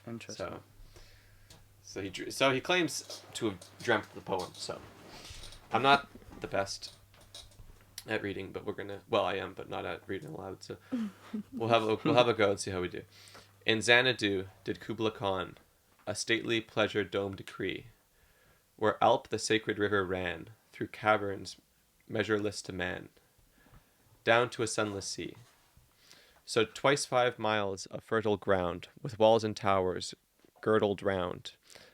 Interesting. So he claims to have dreamt the poem. So I'm not the best at reading, but I am, but not at reading aloud. So we'll have a go and see how we do. In Xanadu did Kubla Khan a stately pleasure dome decree, where Alp the sacred river ran through caverns measureless to man, down to a sunless sea. So twice 5 miles of fertile ground, with walls and towers girdled round,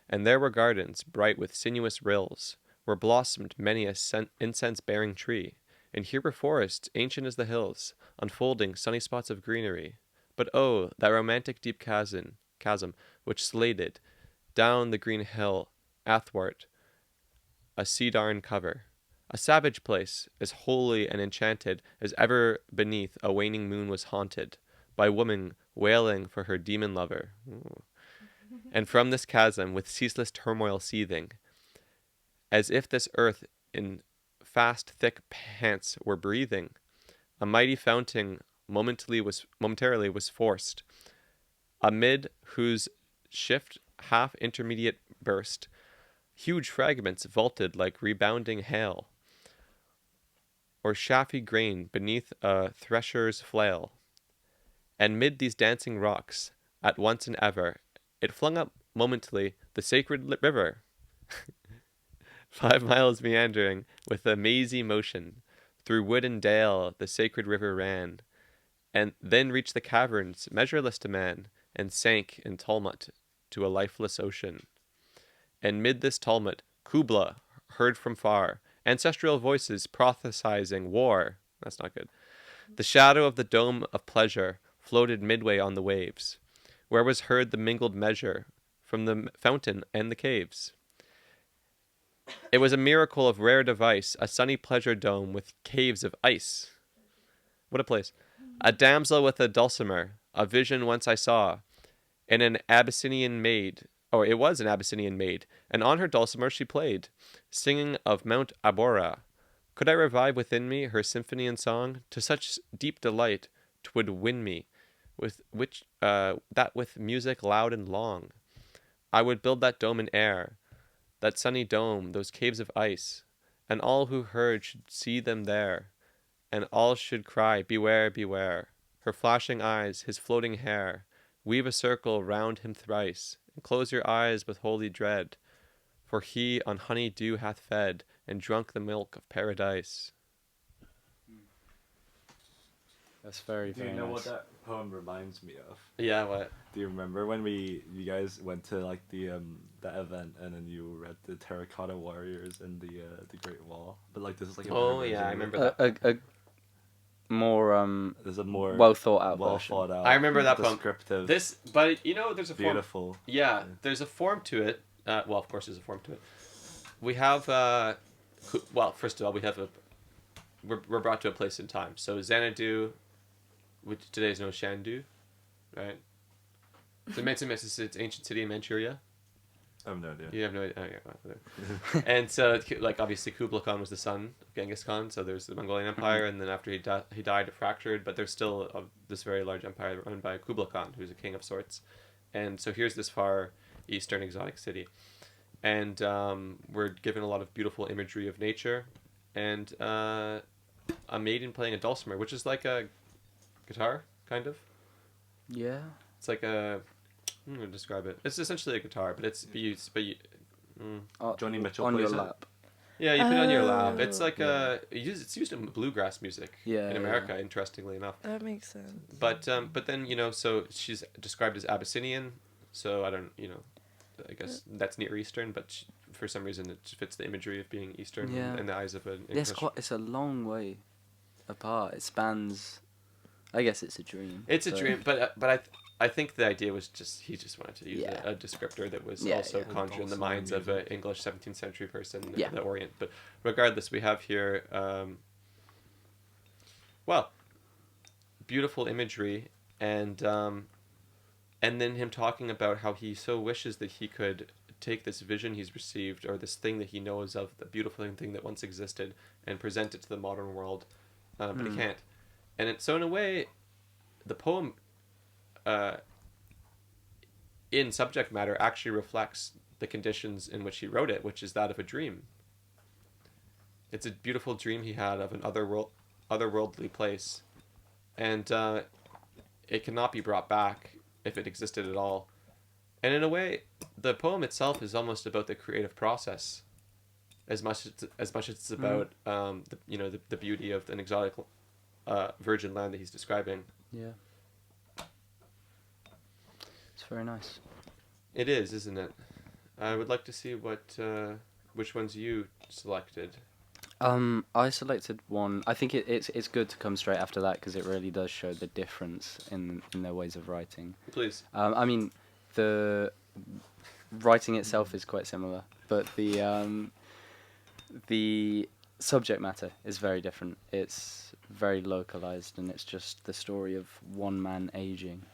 and there were gardens bright with sinuous rills, where blossomed many a incense-bearing tree, and here were forests ancient as the hills, unfolding sunny spots of greenery. But oh, that romantic deep chasm which sladed down the green hill athwart a sea-darn cover, a savage place, as holy and enchanted as ever beneath a waning moon was haunted by woman wailing for her demon lover. Ooh. And from this chasm, with ceaseless turmoil seething, as if this earth in fast thick pants were breathing, a mighty fountain momentarily was forced, amid whose shift half intermediate burst, huge fragments vaulted like rebounding hail, or chaffy grain beneath a thresher's flail. And mid these dancing rocks, at once and ever, it flung up momently the sacred river, 5 miles meandering with a mazy motion, through wood and dale the sacred river ran, and then reached the caverns measureless to man, and sank in tumult to a lifeless ocean. And mid this tumult, Kubla heard from far ancestral voices prophesizing war. That's not good. The shadow of the dome of pleasure floated midway on the waves, where was heard the mingled measure from the fountain and the caves. It was a miracle of rare device, a sunny pleasure dome with caves of ice. What a place. A damsel with a dulcimer, a vision once I saw, and an Abyssinian maid, it was an Abyssinian maid, and on her dulcimer she played, singing of Mount Abora. Could I revive within me her symphony and song? To such deep delight 'twould win me, with that with music loud and long, I would build that dome in air, that sunny dome, those caves of ice, and all who heard should see them there, and all should cry, beware, beware. Her flashing eyes, his floating hair, weave a circle round him thrice, and close your eyes with holy dread, for he on honey dew hath fed, and drunk the milk of paradise. That's very, Do very you know nice. what that poem reminds me of? Yeah, what? Do you remember when you guys went to that event and then you read the Terracotta Warriors and the Great Wall? But this is like a Oh better yeah, I version of remember it. that. A more There's a more well thought out well version. thought out. I remember that poem. descriptive. But there's a form. beautiful. Yeah, there's a form to it. Well, of course, there's a form to it. We have, first of all, we're brought to a place in time. So Xanadu, which today is known as Shandu, right? So it's an ancient city in Manchuria. I have no idea. You have no idea. Oh, yeah, well, and so, obviously, Kublai Khan was the son of Genghis Khan. So there's the Mongolian Empire, and then after he died, it fractured. But there's still this very large empire run by Kublai Khan, who's a king of sorts. And so here's this far eastern exotic city, and we're given a lot of beautiful imagery of nature, and a maiden playing a dulcimer, which is like a guitar, kind of. Yeah. It's like a... I'm going to describe it. It's essentially a guitar, but it's... Johnny Mitchell on plays your it. lap. Yeah, you put it on your lap. Oh. It's like it's used in bluegrass music in America, interestingly enough. That makes sense. But then, so she's described as Abyssinian, so I don't, I guess that's Near Eastern, but for some reason it fits the imagery of being Eastern in the eyes of an English. It's a long way apart. It spans... I guess it's a dream. It's a dream, but I think the idea was he just wanted to use a descriptor that was also conjuring the minds of an English 17th century person in the Orient. But regardless, we have here, beautiful imagery, and then him talking about how he so wishes that he could take this vision he's received, or this thing that he knows of, the beautiful thing that once existed, and present it to the modern world, but he can't. And so in a way, the poem, in subject matter, actually reflects the conditions in which he wrote it, which is that of a dream. It's a beautiful dream he had of an otherworldly place, and it cannot be brought back if it existed at all. And in a way, the poem itself is almost about the creative process, as much as it's about the beauty of an exotic virgin land that he's describing. Yeah. It's very nice. It is, isn't it? I would like to see which ones you selected. I selected one. I think it's good to come straight after that because it really does show the difference in their ways of writing. Please. I mean, the writing itself is quite similar, but the subject matter is very different. It's very localized, and it's just the story of one man aging.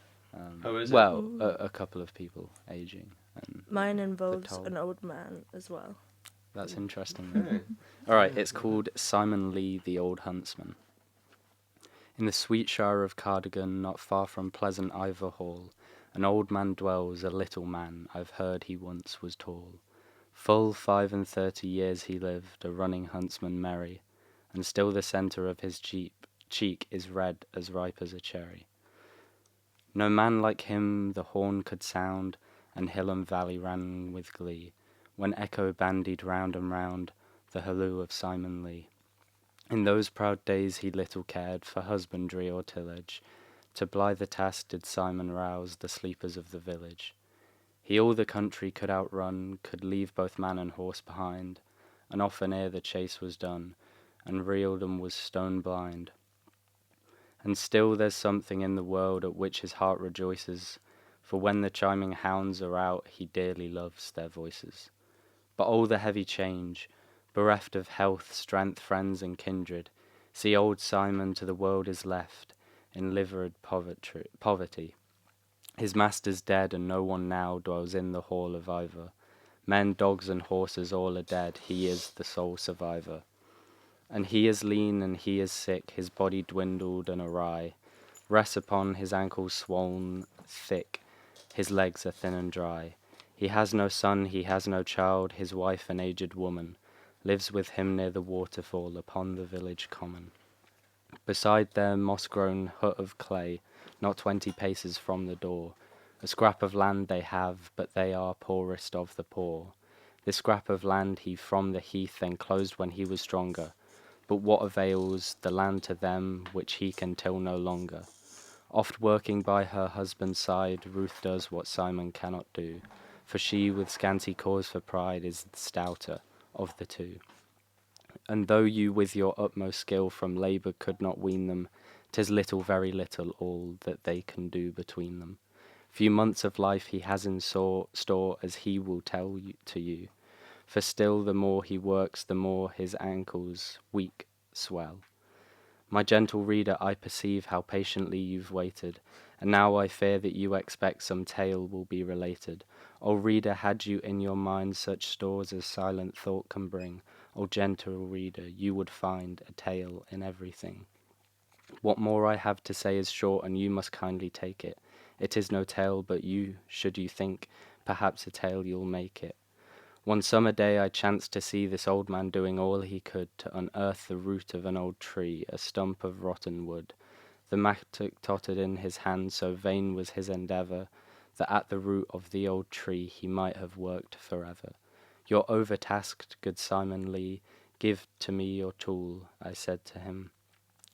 Is it? Well, a couple of people aging. And Mine involves toll. an old man as well. that's interesting. Okay. All right, it's called Simon Lee, the Old Huntsman. In the sweet shire of Cardigan, not far from pleasant Ivor Hall, an old man dwells, a little man, I've heard he once was tall. Full 35 years he lived, a running huntsman merry, and still the centre of his cheek is red as ripe as a cherry. No man like him the horn could sound, and hill and valley rang with glee, when echo bandied round and round the halloo of Simon Lee. In those proud days he little cared for husbandry or tillage, to blithe the task did Simon rouse the sleepers of the village. He all the country could outrun, could leave both man and horse behind, and often ere the chase was done, and reeled and was stone blind. And still there's something in the world at which his heart rejoices, for when the chiming hounds are out, he dearly loves their voices. But oh, the heavy change, bereft of health, strength, friends, and kindred, see old Simon to the world is left, in livered poverty. His master's dead, and no one now dwells in the hall of Ivor. Men, dogs, and horses all are dead, he is the sole survivor. And he is lean, and he is sick, his body dwindled and awry, rests upon his ankles swollen thick, his legs are thin and dry. He has no son, he has no child, his wife, an aged woman, lives with him near the waterfall upon the village common. Beside their moss-grown hut of clay, not 20 paces from the door, a scrap of land they have, but they are poorest of the poor. This scrap of land he from the heath enclosed when he was stronger, but what avails the land to them which he can till no longer? Oft working by her husband's side, Ruth does what Simon cannot do, for she with scanty cause for pride is the stouter of the two. And though you with your utmost skill from labour could not wean them, 'tis little, very little, all that they can do between them. Few months of life he has in store, as he will tell to you, for still the more he works, the more his ankles weak swell. My gentle reader, I perceive how patiently you've waited, and now I fear that you expect some tale will be related. O reader, had you in your mind such stores as silent thought can bring, O gentle reader, you would find a tale in everything. What more I have to say is short, and you must kindly take it. It is no tale, but you, should you think, perhaps a tale you'll make it. One summer day I chanced to see this old man doing all he could to unearth the root of an old tree, a stump of rotten wood. The mattock tottered in his hand, so vain was his endeavour, that at the root of the old tree he might have worked forever. You're overtasked, good Simon Lee, give to me your tool, I said to him,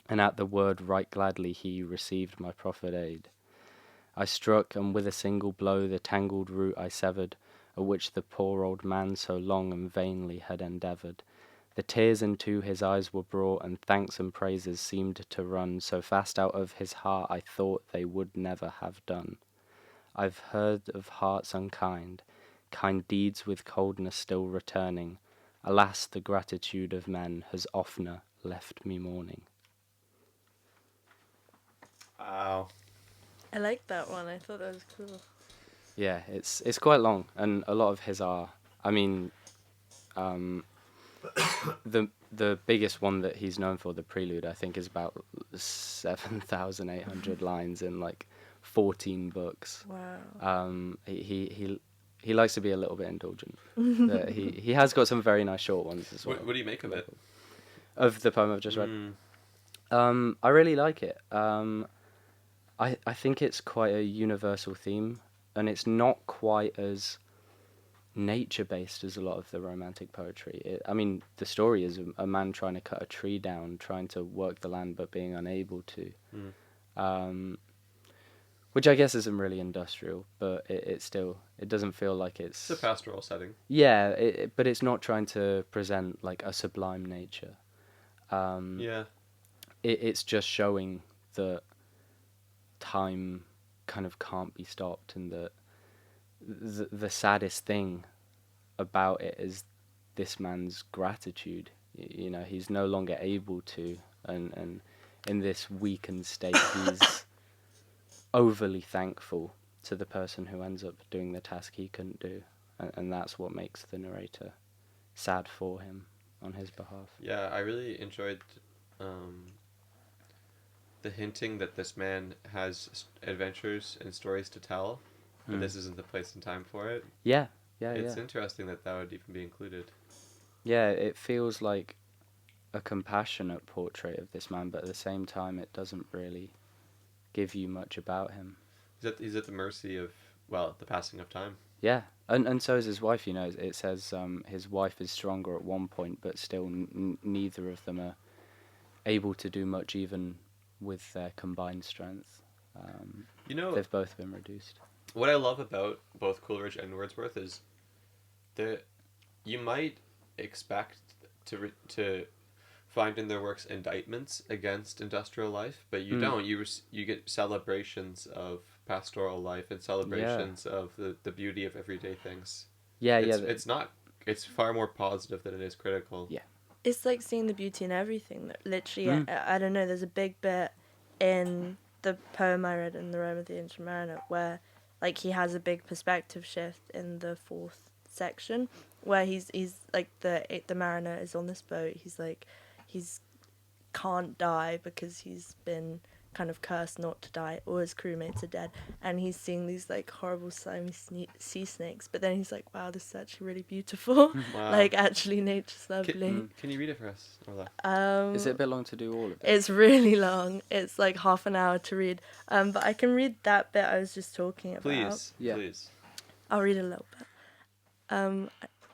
and at the word right gladly he received my proffered aid. I struck, and with a single blow the tangled root I severed, at which the poor old man so long and vainly had endeavoured. The tears into his eyes were brought, and thanks and praises seemed to run so fast out of his heart I thought they would never have done. I've heard of hearts unkind, kind deeds with coldness still returning. Alas, the gratitude of men has oftener left me mourning. Wow. I like that one. I thought that was cool. Yeah, it's quite long, and a lot of his are. I mean, the biggest one that he's known for, the Prelude, I think, is about 7,800 lines in like 14 books. Wow. He likes to be a little bit indulgent. But he has got some very nice short ones as well. What do you make of it? Of the poem I've just read. I really like it. I think it's quite a universal theme, and it's not quite as nature-based as a lot of the Romantic poetry. I mean, the story is a man trying to cut a tree down, trying to work the land, but being unable to. Which I guess isn't really industrial, but it still, it doesn't feel like it's... It's a pastoral setting. Yeah, but it's not trying to present like a sublime nature. Yeah. It's just showing that time kind of can't be stopped, and that the saddest thing about it is this man's gratitude. You know, he's no longer able to, and in this weakened state, he's overly thankful to the person who ends up doing the task he couldn't do, and that's what makes the narrator sad for him on his behalf. Yeah, I really enjoyed the hinting that this man has adventures and stories to tell, but this isn't the place and time for it. Yeah. It's interesting that would even be included. Yeah, it feels like a compassionate portrait of this man, but at the same time it doesn't really give you much about him. He's at the mercy of, well, the passing of time. Yeah, and so is his wife, you know. It says his wife is stronger at one point, but still neither of them are able to do much even with their combined strength. You know, they've both been reduced. What I love about both Coleridge and Wordsworth is that you might expect to find in their works indictments against industrial life, but you don't. You get celebrations of pastoral life and celebrations of the beauty of everyday things. It's far more positive than it is critical. Yeah. It's like seeing the beauty in everything. Literally, I don't know, there's a big bit in the poem I read in The Rome of the Ancient Mariner where like he has a big perspective shift in the fourth section where he's like the mariner is on this boat. He's can't die because he's been kind of cursed not to die. All his crewmates are dead, and he's seeing these like horrible slimy sea snakes. But then he's like, "Wow, this is actually really beautiful. Wow. Like actually, nature's lovely." Can you read it for us, Orla? Is it a bit long to do all of it? It's really long. It's like half an hour to read. But I can read that bit I was just talking about. Please. I'll read a little bit.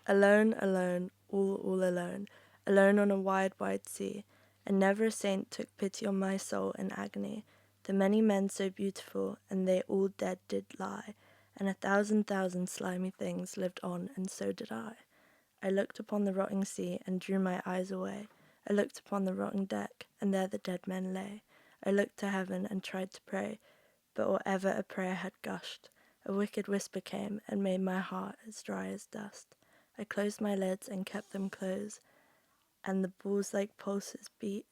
Alone, alone, all alone, alone on a wide, wide sea. And never a saint took pity on my soul in agony. The many men so beautiful, and they all dead did lie, and 1,000,000 slimy things lived on, and so did I. I looked upon the rotting sea, and drew my eyes away. I looked upon the rotting deck, and there the dead men lay. I looked to heaven, and tried to pray, but whatever a prayer had gushed, a wicked whisper came, and made my heart as dry as dust. I closed my lids, and kept them closed, and the balls like pulses beat,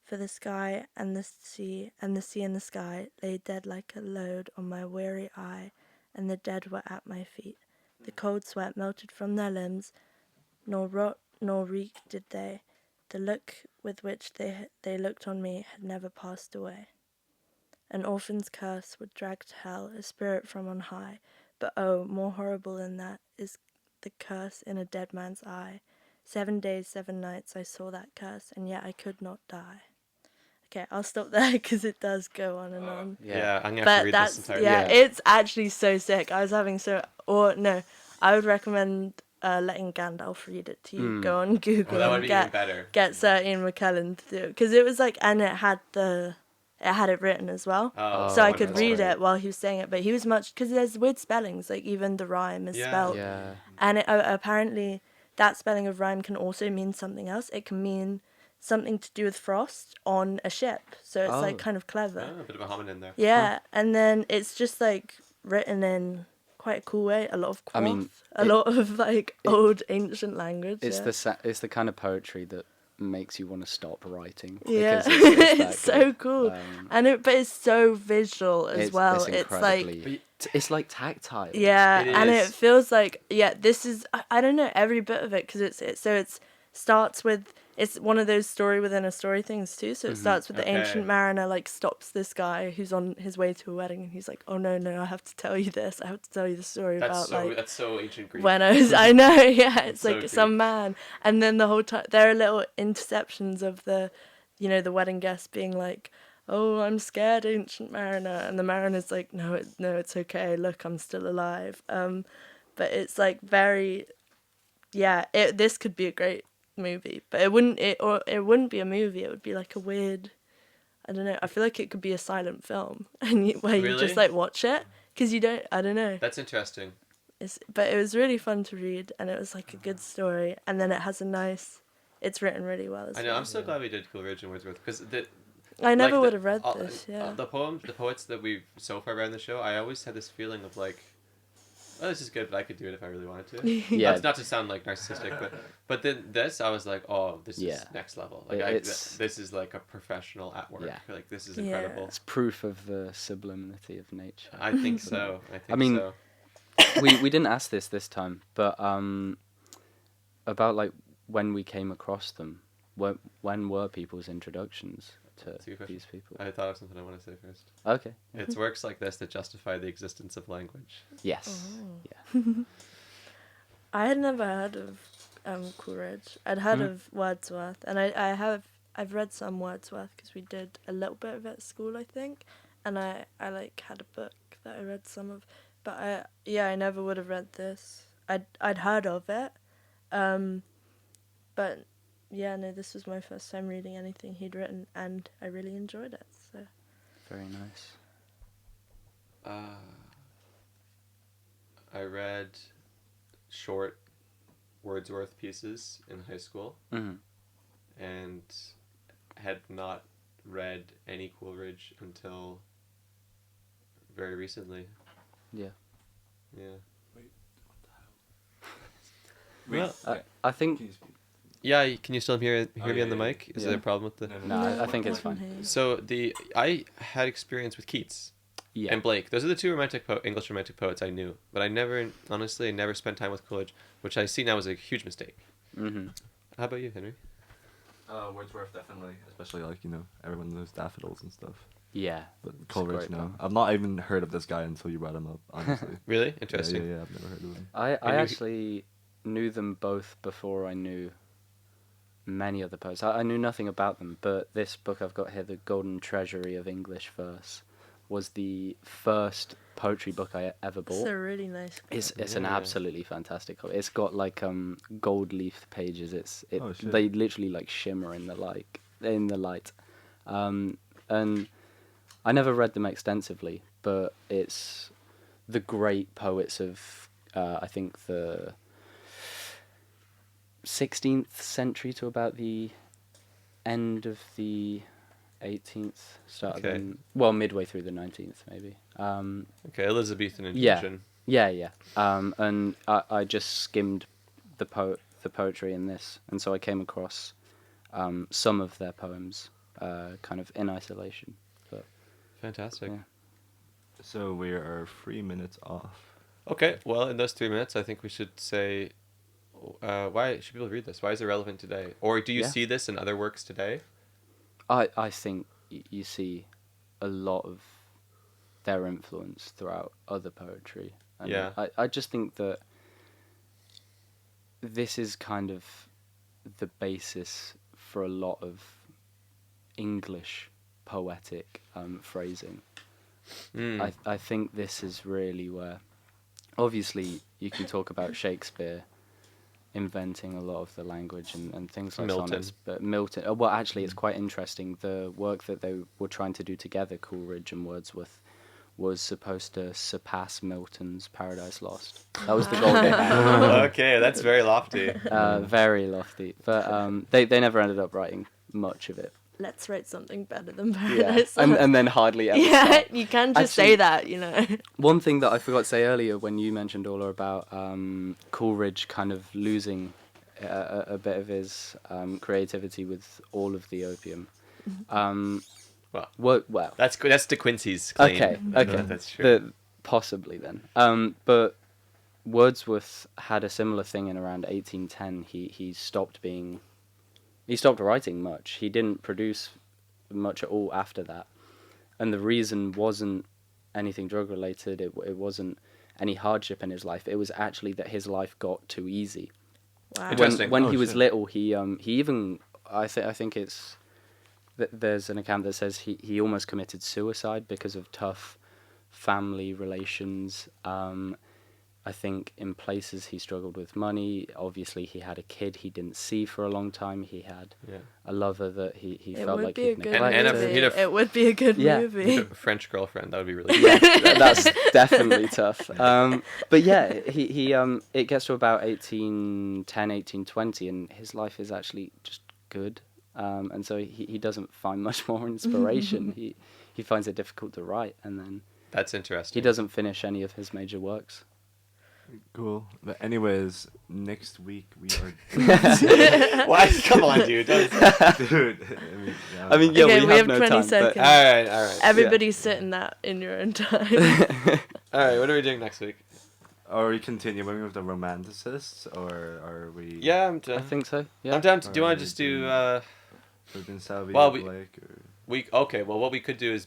for the sky and the sea and the sky lay dead like a load on my weary eye, and the dead were at my feet. The cold sweat melted from their limbs, nor rot nor reek did they. The look with which they looked on me had never passed away. An orphan's curse would drag to hell a spirit from on high, but oh, more horrible than that is the curse in a dead man's eye. 7 days, 7 nights I saw that curse, and yet I could not die. Okay, I'll stop there because it does go on and on. Yeah, I'm gonna have to But read that's this entire. yeah, it's actually so sick. I was having I would recommend letting Gandalf read it to you. Go on Google that would and be even better. get Sir Ian McKellen to do it, because it was like, and it had it written as well, Oh, so I could wonderful. read it while he was saying it. But he was because there's weird spellings, like even the rhyme is spelled, Yeah. and apparently that spelling of rhyme can also mean something else. It can mean something to do with frost on a ship, so it's like kind of clever. Oh, a bit of a homonym there. Yeah, and then it's just like written in quite a cool way. A lot of quaff, a lot of like old ancient language. It's it's the kind of poetry that makes you want to stop writing. Yeah, Because it's that it's so good. cool, but it's so visual as well. It's like it's like tactile. yeah, and is. it feels like this is I don't know every bit of it, because it starts with. It's one of those story within a story things too. So it starts with the ancient mariner like stops this guy who's on his way to a wedding, and he's like, "Oh no, I have to tell you this. I have to tell you the story about That's so ancient Greek. when I know, yeah, it's like so some man." And then the whole time there are little interceptions of the wedding guest being like, "Oh, I'm scared, ancient mariner," and the mariner's like, "No, it's okay. Look, I'm still alive." But it's like very, this could be a great movie, but it wouldn't be a movie. It would be like a weird, I don't know. I feel like it could be a silent film, and where you just like watch it, because you don't. I don't know. That's interesting. But it was really fun to read, and it was like a good story, and then it has it's written really well as well. I know. I'm so glad we did Coleridge and Wordsworth, because I never would have read this. The poets that we've so far read in the show, I always had this feeling of like, oh, this is good, but I could do it if I really wanted to. Yeah. Not to sound like narcissistic, but then this, I was like, oh, this is next level. Like this is like a professional at work. Yeah. Like this is incredible. It's proof of the sublimity of nature. I think so. I mean, we didn't ask this time, but about like when we came across them, when were people's introductions to these people? I thought of something I want to say first. Okay. It's works like this that justify the existence of language. Yes. Oh. Yeah. I had never heard of Coleridge. I'd heard of Wordsworth, and I've read some Wordsworth because we did a little bit of it at school, I think, and I like had a book that I read some of, but I never would have read this. I'd heard of it, but. Yeah, no, this was my first time reading anything he'd written, and I really enjoyed it. So very nice. I read short Wordsworth pieces in high school, and had not read any Coleridge until very recently. Yeah. Yeah. Wait, what the hell? Well, I think. Yeah, can you still hear me on the mic? Is there a problem with the... No, I think it's fine. So I had experience with Keats and Blake. Those are the two English romantic poets I knew. But I never spent time with Coleridge, which I see now as a huge mistake. Mm-hmm. How about you, Henry? Wordsworth, definitely. Especially, like, everyone knows daffodils and stuff. Yeah. But Coleridge, no. I've not even heard of this guy until you brought him up, honestly. Really? Interesting. Yeah, I've never heard of him. I actually knew them both before I knew many other poets. I knew nothing about them, but this book I've got here, The Golden Treasury of English Verse, was the first poetry book I ever bought. It's a really nice book. It's an absolutely fantastic book. It's got like gold leaf pages. They literally like shimmer in the light. And I never read them extensively, but it's the great poets of I think the 16th century to about the end of the 18th, midway through the 19th maybe. Elizabethan infusion. Yeah. And I just skimmed the poetry in this, and so I came across some of their poems kind of in isolation. But, fantastic. Yeah. So we are 3 minutes off. Okay, well, in those 3 minutes, I think we should say, why should people read this? Why is it relevant today? Or do you see this in other works today? I think you see a lot of their influence throughout other poetry. And I just think that this is kind of the basis for a lot of English poetic phrasing. I think this is really where, obviously, you can talk about Shakespeare inventing a lot of the language and things like Milton. sonnets, but Milton. Well, actually, it's quite interesting. The work that they were trying to do together, Coleridge and Wordsworth, was supposed to surpass Milton's Paradise Lost. That was the goal they had. Okay, that's very lofty. Very lofty, but they never ended up writing much of it. Let's write something better than Paradise Lost. And then hardly ever. Yeah, start. you can just say that, you know. One thing that I forgot to say earlier when you mentioned, Orla, about Coleridge kind of losing a bit of his creativity with all of the opium. Well, That's De Quincey's claim. Okay. That's true. Possibly then. But Wordsworth had a similar thing in around 1810. He stopped writing much. He didn't produce much at all after that. And the reason wasn't anything drug related. It wasn't any hardship in his life. It was actually that his life got too easy. Wow. Interesting. When he was little, he even I think it's there's an account that says he almost committed suicide because of tough family relations. I think in places he struggled with money. Obviously, he had a kid he didn't see for a long time. He had a lover that he felt like he'd neglected. It would be a good movie. A French girlfriend, that would be really good. That's definitely tough. But yeah, he it gets to about 1810, 1820, and his life is actually just good. And so he doesn't find much more inspiration. He finds it difficult to write, and then that's interesting. he doesn't finish any of his major works. Cool. But anyways, next week we are. Why? Come on, dude. Dude. I mean, yeah, Okay, we have no 20 time. seconds. But All right. Everybody sit in that in your own time. All right, what are we doing next week? Are we continuing with the Romanticists, or are we? Yeah, I'm down. I think so. Yeah. I'm down to. Do you want to just do? Blake, or... Okay. Well, what we could do is